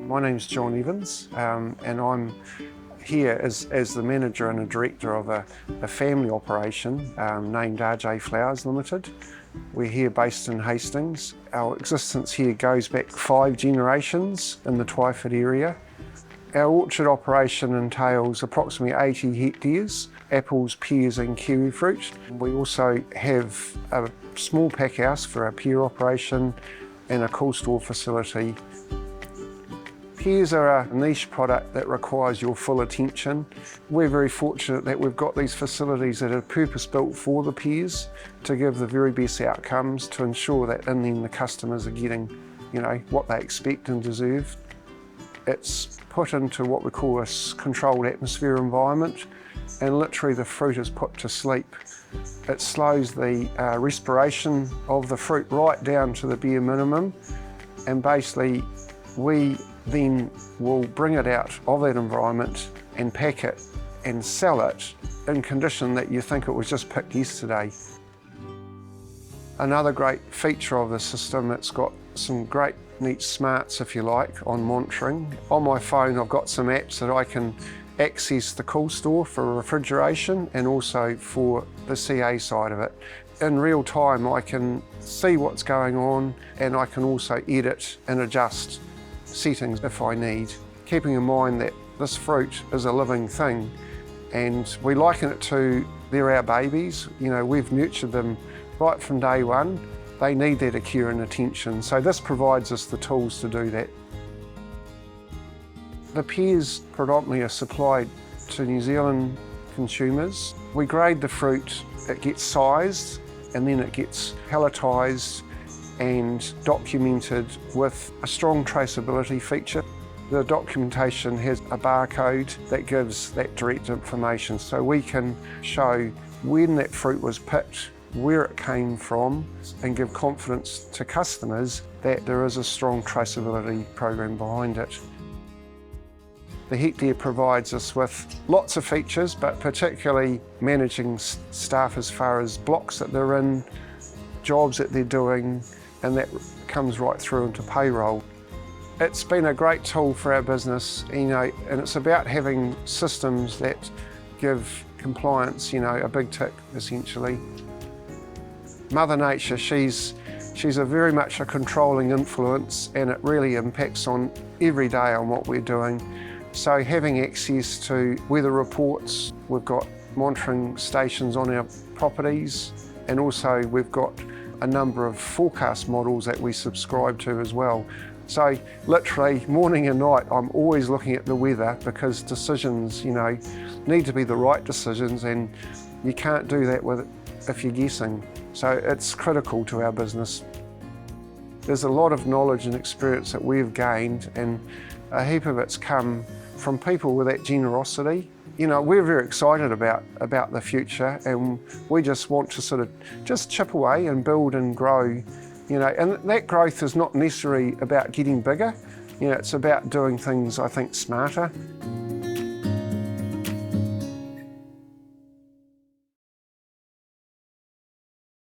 My name's John Evans, and I'm here as the manager and a director of a family operation named RJ Flowers Limited. We're here based in Hastings. Our existence here goes back 5 generations in the Twyford area. Our orchard operation entails approximately 80 hectares, apples, pears and kiwi fruit. We also have a small pack house for our pear operation and a cool store facility. Pears are a niche product that requires your full attention. We're very fortunate that we've got these facilities that are purpose-built for the pears to give the very best outcomes, to ensure that in the end the customers are getting, what they expect and deserve. It's put into what we call a controlled atmosphere environment, and literally the fruit is put to sleep. It slows the respiration of the fruit right down to the bare minimum, and basically we then will bring it out of that environment and pack it and sell it in condition that you think it was just picked yesterday. Another great feature of the system, it's got some great neat smarts, if you like, on monitoring. On my phone I've got some apps that I can access the cool store for refrigeration and also for the CA side of it. In real time I can see what's going on, and I can also edit and adjust settings if I need, keeping in mind that this fruit is a living thing, and we liken it to they're our babies. We've nurtured them right from day one. They need that care and attention, so this provides us the tools to do that. The pears predominantly are supplied to New Zealand consumers. We grade the fruit, it gets sized, and then it gets palletised and documented with a strong traceability feature. The documentation has a barcode that gives that direct information, so we can show when that fruit was picked, where it came from, and give confidence to customers that there is a strong traceability program behind it. The hectare provides us with lots of features, but particularly managing staff as far as blocks that they're in, jobs that they're doing, and that comes right through into payroll. It's been a great tool for our business, and it's about having systems that give compliance, a big tick essentially. Mother Nature, she's a very much a controlling influence, and it really impacts on every day on what we're doing. So having access to weather reports, we've got monitoring stations on our properties, and also we've got a number of forecast models that we subscribe to as well. So literally morning and night I'm always looking at the weather, because decisions need to be the right decisions, and you can't do that if you're guessing. So it's critical to our business. There's a lot of knowledge and experience that we've gained, and a heap of it's come from people with that generosity. We're very excited about the future, and we just want to sort of just chip away and build and grow, and that growth is not necessarily about getting bigger. It's about doing things, I think, smarter.